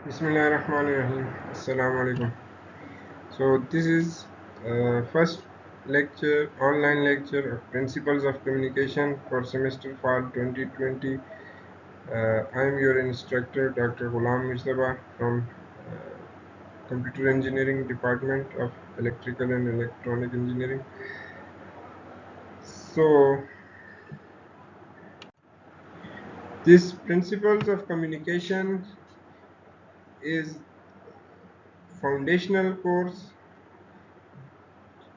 Bismillahirrahmanirrahim. Assalamu alaikum. So this is first lecture, online lecture of Principles of Communication for semester fall 2020. I am your instructor, Dr. Ghulam Mujtaba from Computer Engineering Department of Electrical and Electronic Engineering. So this Principles of Communication is foundational course,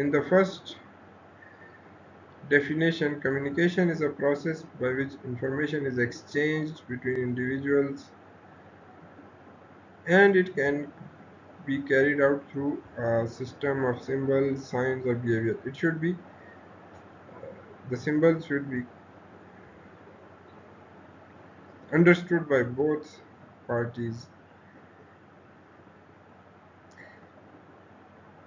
in the first definition, communication is a process by which information is exchanged between individuals and it can be carried out through a system of symbols, signs or behavior. It should be, the symbols should be understood by both parties.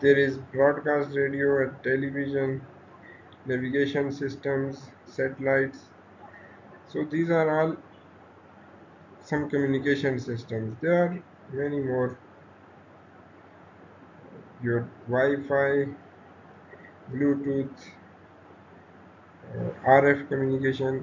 There is broadcast radio and television, navigation systems, satellites. So these are all some communication systems. There are many more. Your Wi-Fi, Bluetooth, RF communication,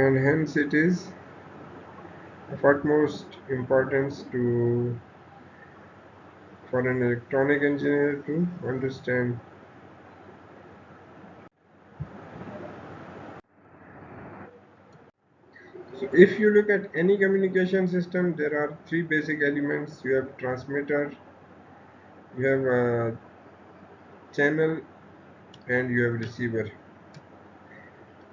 and hence it is of utmost importance for an electronic engineer to understand. So if you look at any communication system, there are three basic elements. You have transmitter, you have a channel and you have receiver.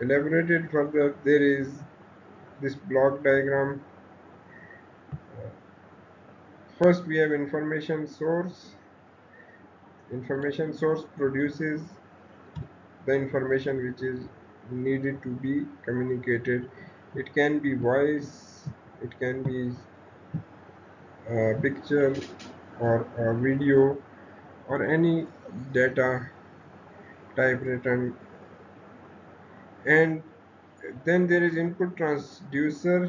elaborated further, there is this block diagram. First, we have information source. Information source produces the information which is needed to be communicated. It can be voice, it can be a picture or a video or any data type written. And then there is input transducer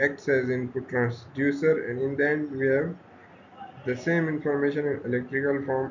acts as input transducer, and in the end we have the same information in electrical form.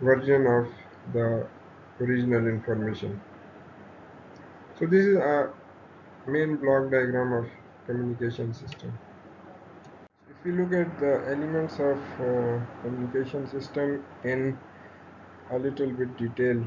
version of the original information. So this is a main block diagram of communication system. If we look at the elements of communication system in a little bit detail,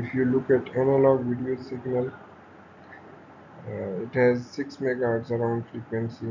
if you look at analog video signal, it has 6 megahertz around frequency.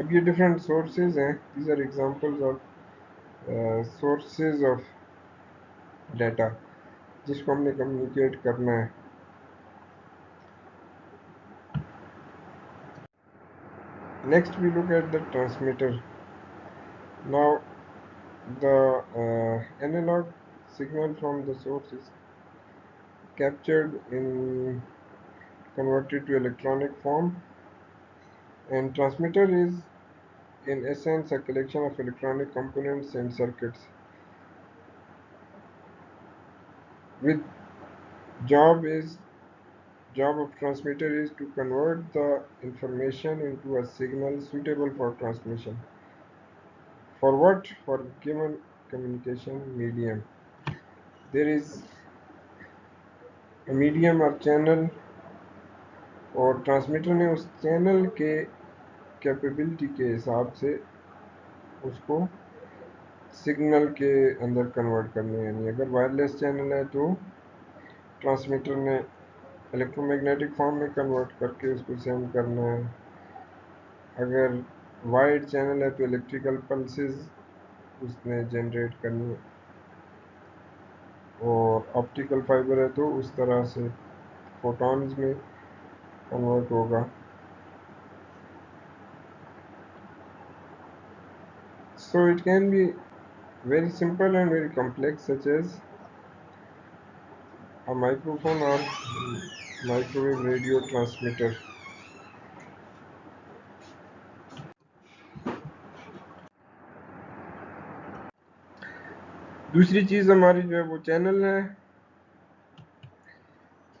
اب یہ different sources ہیں. These are examples of sources of data جس کو ہم نے communicate کرنا ہے. Next we look at the transmitter. Now the analog signal from the source is captured in converted to electronic form, and transmitter is in essence a collection of electronic components and circuits with job of transmitter is to convert the information into a signal suitable for transmission. For what? For given communication medium. There is a medium or channel, اور transmitter نے اس channel کے capability کے حساب سے اس کو signal کے اندر convert کرنے ہیں. یعنی اگر وائرلیس چینل ہے تو ٹرانسمیٹر نے الیکٹرو میگنیٹک فارم میں کنورٹ کر کے اس کو سینڈ کرنا ہے. اگر وائڈ چینل ہے تو الیکٹریکل پلسز اس نے جنریٹ کرنی ہے. اور آپٹیکل فائبر ہے تو اس طرح سے فوٹونز میں کنورٹ ہوگا. So it can be very simple and very complex, such as a microphone or microwave radio transmitter. دوسری چیز ہماری جو ہے وہ چینل ہے.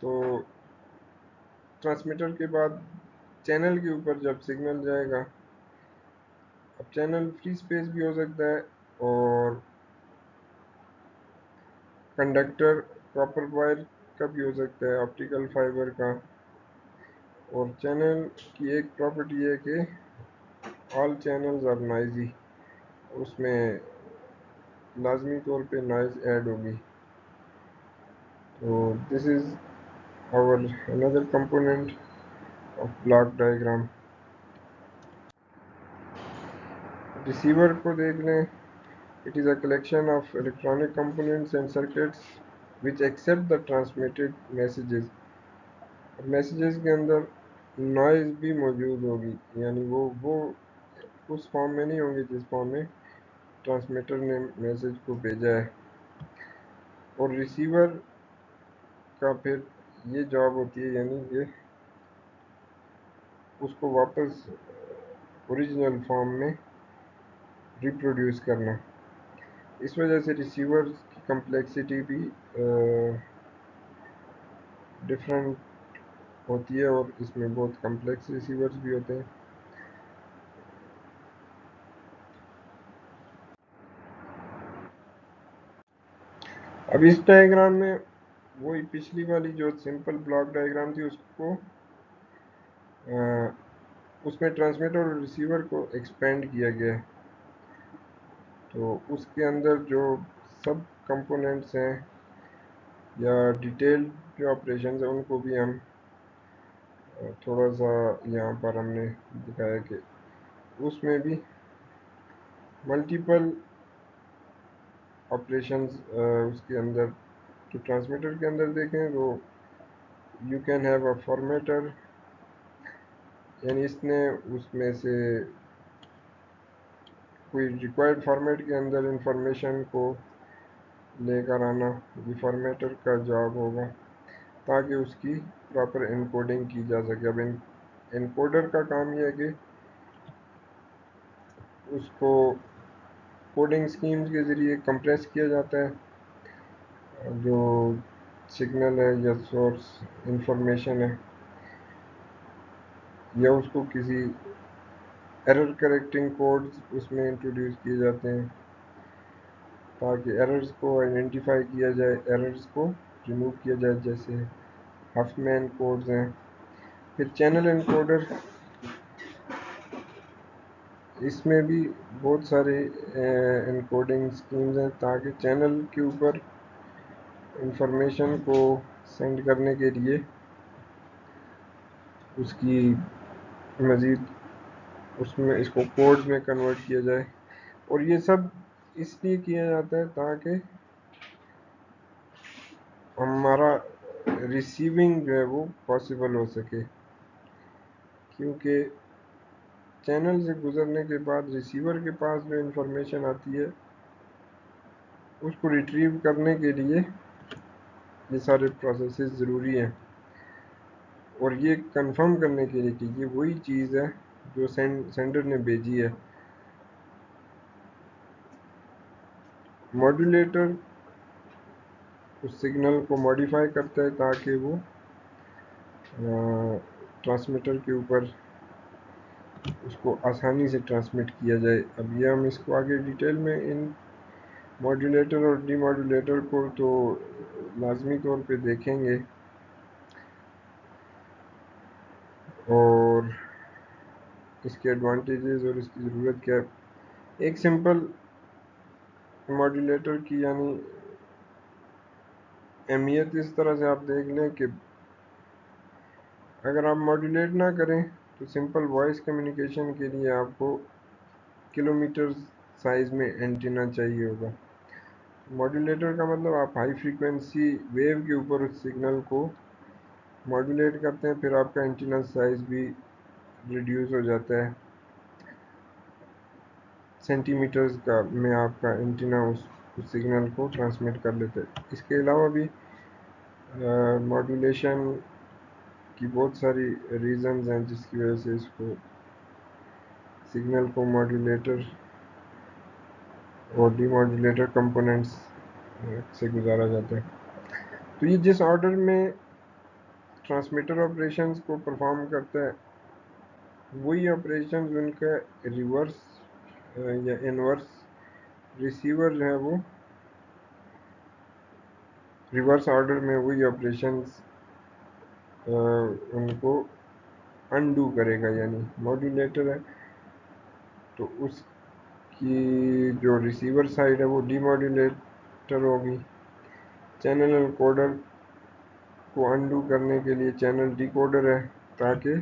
تو ٹرانسمیٹر کے بعد چینل کے اوپر جب سگنل جائے گا، اب چینل فری اسپیس بھی ہو سکتا ہے اور کنڈکٹر کاپر وائر کا بھی ہو سکتا ہے، آپٹیکل فائبر کا. اور چینل کی ایک پراپرٹی ہے کہ آل چینلز آر نائزی، اس میں لازمی طور پہ نائز ایڈ ہوگی. تو دس از our another component of block diagram. Receiver کو دیکھ لیں. It is a collection of electronic components and circuits which accept the transmitted messages. Messages کے اندر نوائز بھی موجود ہوگی، یعنی وہ اس فارم میں نہیں ہوں گے جس فارم میں ٹرانسمیٹر نے میسیج کو بھیجا ہے. اور ریسیور کا پھر یہ جاب ہوتی ہے، یعنی کہ اس کو واپس اوریجنل فارم میں ریپروڈیوس کرنا. اس وجہ سے ریسیور کی کمپلیکسٹی بھی ڈفرینٹ ہوتی ہے، اور اس میں بہت کمپلیکس ریسیورز بھی ہوتے ہیں. اب اس ڈائیگرام میں وہی پچھلی والی جو سمپل بلاک ڈائیگرام تھی اس میں ٹرانسمیٹر اور ریسیور کو ایکسپینڈ کیا گیا ہے. تو اس کے اندر جو سب کمپوننٹس ہیں یا ڈیٹیل جو آپریشنز ہیں ان کو بھی ہم تھوڑا سا یہاں پر ہم نے دکھایا کہ اس میں بھی ملٹیپل آپریشنز اس کے اندر. تو ٹرانسمیٹر کے اندر دیکھیں تو یو کین ہیو اے فارمیٹر، یعنی اس نے اس میں سے کوئی ریکوائرڈ فارمیٹ کے اندر انفارمیشن کو لے کر آنا، یہ فارمیٹر کا جاب ہوگا تاکہ اس کی پراپر انکوڈنگ کی جا سکے. اب انکوڈر کا کام یہ ہے کہ اس کو کوڈنگ سکیمز کے ذریعے کمپریس کیا جاتا ہے جو سگنل ہے یا سورس انفارمیشن ہے، یا اس کو کسی ایرر کریکٹنگ کوڈز اس میں انٹروڈیوس کیے جاتے ہیں تاکہ ایررز کو آئیڈینٹیفائی کیا جائے، ایررز کو ریموو کیا جائے، جیسے ہفمین کوڈز ہیں. پھر چینل انکوڈر، اس میں بھی بہت سارے انکوڈنگ سکیمز ہیں تاکہ چینل کے اوپر انفارمیشن کو سینڈ کرنے کے لیے اس کی مزید اس میں اس کو کوڈ میں کنورٹ کیا جائے، اور یہ سب اس لیے کیا جاتا ہے تاکہ ہمارا ریسیونگ جو ہے وہ پاسبل ہو سکے، کیونکہ چینل سے گزرنے کے بعد ریسیور کے پاس جو انفارمیشن آتی ہے اس کو ریٹریو کرنے کے لیے یہ سارے پروسیسز ضروری ہیں، اور یہ کنفرم کرنے کے لیے کہ یہ وہی چیز ہے جو سینڈر نے بھیجی ہے۔ ماڈولیٹر اس سگنل کو ماڈیفائی کرتا ہے تاکہ وہ ٹرانسمیٹر کے اوپر اس کو آسانی سے ٹرانسمٹ کیا جائے۔ اب یہ ہم اس کو آگے ڈیٹیل میں ان ماڈولیٹر اور ڈی ماڈولیٹر کو تو لازمی طور پہ دیکھیں گے، اور اس کے ایڈوانٹیجز اور اس کی ضرورت کیا ہے۔ ایک سمپل ماڈولیٹر کی یعنی اہمیت اس طرح سے آپ دیکھ لیں کہ اگر آپ ماڈولیٹ نہ کریں تو سمپل وائس کمیونیکیشن کے لیے آپ کو کلو میٹر سائز میں اینٹینا چاہیے ہوگا۔ ماڈولیٹر کا مطلب آپ ہائی فریکوینسی ویو کے اوپر اس سگنل کو ماڈولیٹ کرتے ہیں، پھر آپ کا اینٹینا سائز بھی ریڈیوس ہو جاتا ہے، سینٹی میٹرز کا میں آپ کا اینٹینا اس سگنل کو ٹرانسمٹ کر لیتے ہیں۔ اس کے علاوہ بھی ماڈولیشن کی بہت ساری ریزنز ہیں جس کی وجہ سے اس کو سگنل کو ماڈولیٹر اور ڈی ماڈولیٹر کمپوننٹس سے گزارا جاتا ہے۔ تو یہ جس آرڈر میں ٹرانسمیٹر آپریشنز کو پرفارم کرتا ہے وہی آپریشنز ان کا ریورس یا انورس ریسیور جو ہے وہ ریورس آرڈر میں وہی آپریشنز ان کو انڈو کرے گا، یعنی ماڈولیٹر ہے تو اس کی جو ریسیور سائڈ ہے وہ ڈی ماڈولیٹر ہوگی، چینل انکوڈر کو انڈو کرنے کے لیے چینل ڈیکوڈر ہے تاکہ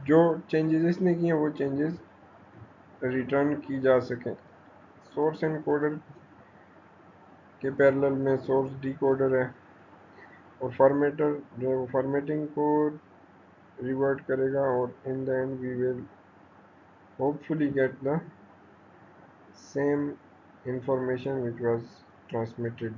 جو چینجز اس نے کی ہیں وہ چینجز ریٹرن کی جا سکیں۔ سورس انکوڈر کے پیرلل میں سورس ڈیکوڈر ہے، اور فارمیٹر جو ہے وہ فارمیٹنگ کو ریورٹ کرے گا، اور in the end we will hopefully get the same information which was transmitted۔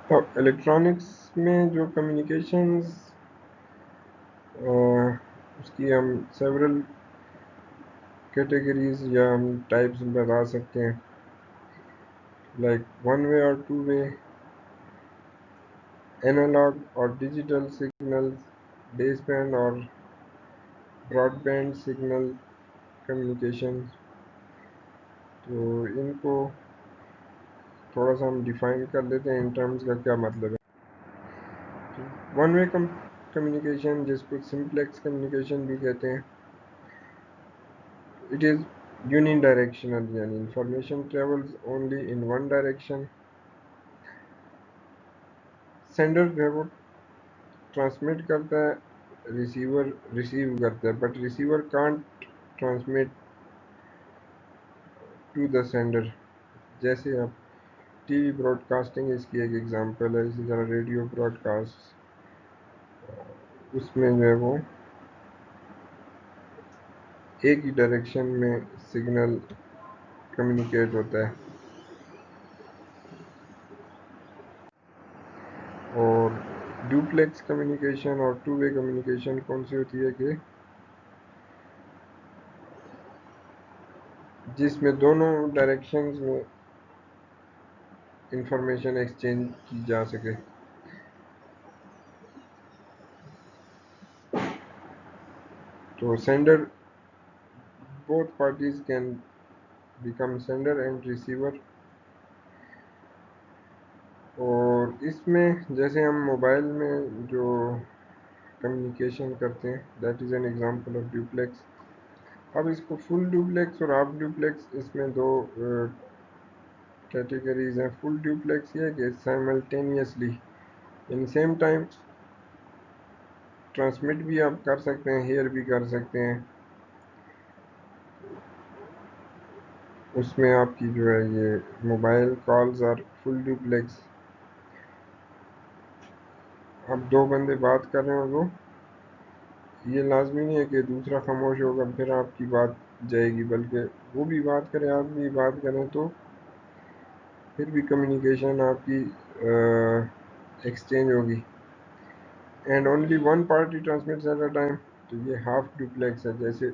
تو الیکٹرانکس میں جو کمیونیکیشنز اس کی ہم سیورل کیٹیگریز یا ہم ٹائپس بتا سکتے ہیں، لائک ون وے اور ٹو وے، اینالاگ اور ڈیجیٹل سگنل، بیس بینڈ اور براڈ بینڈ سگنل کمیونیکیشن۔ تو ان کو تھوڑا سا ہم ڈیفائن کر لیتے ہیں ان ٹرمز کا کیا مطلب ہے۔ ون وے کمیونیکیشن جس کو سمپلیکس کمیونیکیشن بھی کہتے ہیں، اٹ از یونی ڈائریکشنل، یعنی information travels only in one direction. Sender جو ہے وہ ٹرانسمٹ کرتا ہے، ریسیور ریسیو کرتا ہے، but receiver can't transmit to the sender. جیسے آپ ٹی وی براڈ کاسٹنگ اس کی ایک ایگزامپل ہے، اسی طرح ریڈیو براڈ کاسٹ اس میں جو ہے وہ ایک ہی ڈائریکشن میں سگنل کمیونیکیٹ ہوتا ہے۔ اور ڈوپلیکس کمیونیکیشن اور ٹو وے کمیونیکیشن کون سی ہوتی ہے کہ جس میں دونوں ڈائریکشنز میں انفارمیشن ایکسچینج کی جا سکے۔ تو sender both parties can become sender and receiver۔ اور اس میں جیسے ہم موبائل میں جو کمیونیکیشن کرتے ہیں that is an example of duplex. اب اس کو فل ڈیوپلیکس اور ہاف ڈیوپلیکس، اس میں دو کیٹیگریز ہیں۔ فل ڈیوپلیکس یہ ہے کہ سائملٹینیسلی یعنی سیم ٹائم ٹرانسمٹ بھی آپ کر سکتے ہیں، ہیئر بھی کر سکتے ہیں. اس میں آپ کی جو ہے یہ موبائل کالز اور فل ڈوپلیکس. اب دو بندے بات کر رہے ہوں تو یہ لازمی نہیں ہے کہ دوسرا خاموش ہوگا پھر آپ کی بات جائے گی، بلکہ وہ بھی بات کرے آپ بھی بات کریں تو پھر بھی کمیونیکیشن آپ کی ایکسچینج ہوگی. And only one party transmits at a time. تو یہ ہاف ڈوپلیکس ہے. جیسے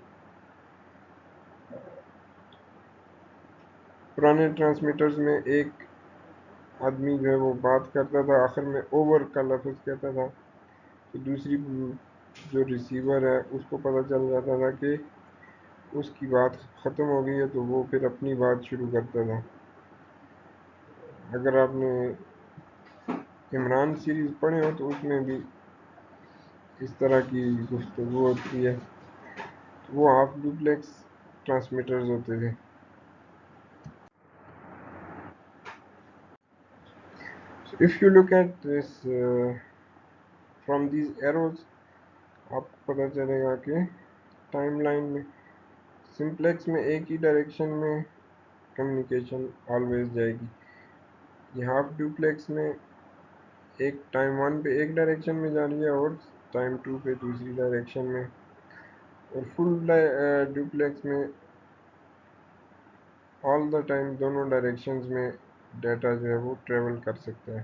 پرانے ٹرانسمیٹرز میں ایک آدمی جو ہے وہ بات کرتا تھا، آخر میں اوور کا لفظ کہتا تھا تو دوسری جو ریسیور ہے اس کو پتہ چل جاتا تھا کہ اس کی بات ختم ہو گئی ہے، تو وہ پھر اپنی بات شروع کرتا تھا. اگر آپ نے عمران سیریز پڑھے ہو تو اس میں بھی اس طرح کی گفتگو ہوتی ہے. تو وہ ہاف ڈوپلیکس ٹرانسمیٹرز ہوتے تھے. So if you look at this from these arrows آپ کو پتہ چلے گا کہ ٹائم لائن میں سمپلیکس میں ایک ہی ڈائریکشن میں کمیونیکیشن آلویز جائے گی. یہ ہاف ڈوپلیکس میں ایک ٹائم ون پہ ایک ڈائریکشن میں جا رہی ہے اور ٹائم ٹو پہ دوسری ڈائریکشن میں. اور فل ڈوپلیکس میں آل دا ٹائم دونوں ڈائریکشنز میں ڈیٹا جو ہے وہ ٹریول کر سکتا ہے.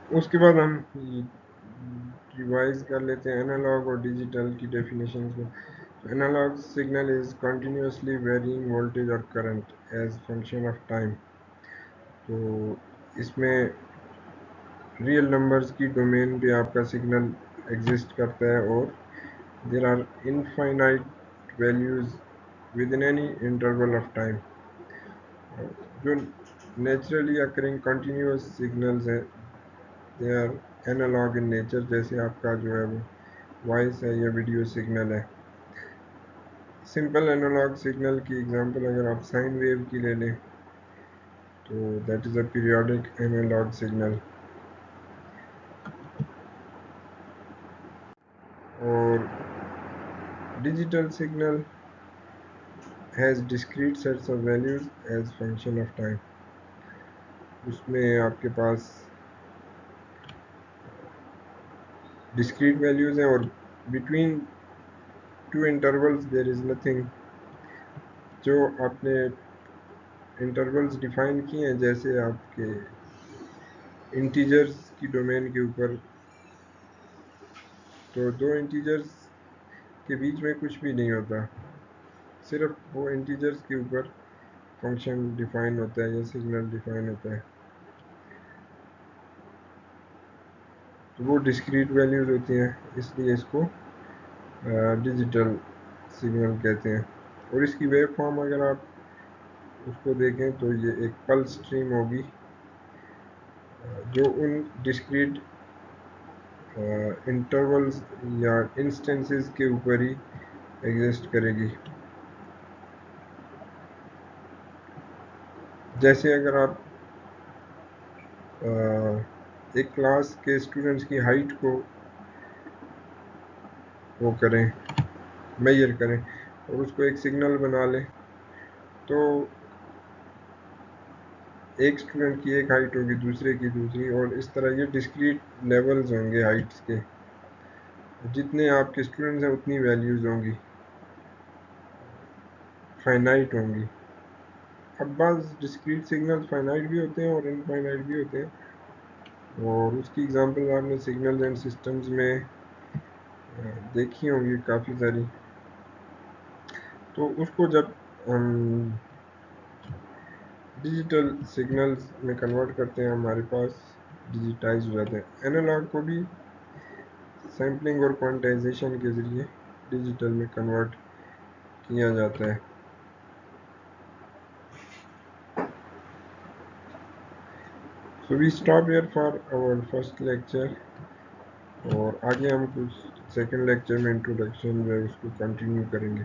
اس کے بعد ہم ریوائز کر لیتے ہیں انالاگ اور ڈیجیٹل کی ڈیفینیشنز کو. Analog signal is continuously varying voltage or current as function of time. تو اس میں ریئل نمبرز کی ڈومین پہ آپ کا سگنل ایگزسٹ کرتا ہے اور there are infinite values within any interval of time. جو نیچرلی اکرنگ کنٹینیوس سگنلز ہیں they are analogue in nature. جیسے آپ کا جو ہے وہ وائس ہے یا ویڈیو سگنل ہے. سمپل اینالاگ سگنل کی ایگزامپل اگر آپ سائن ویو کی لے لیں تو that is a periodic analogue signal. اور digital signal has discrete sets of values as function of time. اس میں آپ کے پاس ڈسکریٹ ویلیوز ہیں اور between two intervals there is nothing. جو آپ نے انٹرولز ڈیفائن کیے ہیں جیسے آپ کے انٹیجرز کی ڈومین کے اوپر، تو دو انٹیجرز کے بیچ میں کچھ بھی نہیں ہوتا، صرف وہ انٹیجرز کے اوپر فنکشن ڈیفائن ہوتا ہے یا سگنل ڈیفائن ہوتا ہے. تو وہ ڈسکریٹ ویلیوز ہوتی ہیں، اس لیے اس کو ڈیجیٹل سگنل کہتے ہیں. اور اس کی ویو فارم اگر آپ اس کو دیکھیں تو یہ ایک پلس سٹریم ہوگی جو ان ڈسکریٹ انٹرولز یا انسٹنسز کے اوپر ہی ایگزسٹ کرے گی. جیسے اگر آپ ایک کلاس کے اسٹوڈنٹس کی ہائٹ کو وہ کریں، میئر کریں اور اس کو ایک سگنل بنا لیں تو ایک اسٹوڈنٹ کی ایک ہائٹ ہوگی، دوسرے کی دوسری، اور اس طرح یہ ڈسکریٹ لیولز ہوں گے ہائٹس کے. جتنے آپ کے اسٹوڈنٹس ہیں اتنی ویلیوز ہوں گی، فائنائٹ ہوں گی. اب بعض ڈسکریٹ سگنل فائنائٹ بھی ہوتے ہیں اور انفائنائٹ بھی ہوتے ہیں، اور اس کی ایگزامپل آپ نے سگنل اینڈ سسٹمز میں دیکھی ہوں گی کافی ساری. تو اس کو جب ہم ڈیجیٹل سگنلز میں کنورٹ کرتے ہیں ہمارے پاس ڈیجیٹائز ہو جاتے ہیں. اینالاگ کو بھی سیمپلنگ اور کوانٹائزیشن کے ذریعے ڈیجیٹل میں کنورٹ کیا جاتا ہے. So we stop here for our first lecture اور آگے ہم کچھ سیکنڈ لیکچر میں انٹروڈکشن جو ہے اس کو کنٹینیو کریں گے.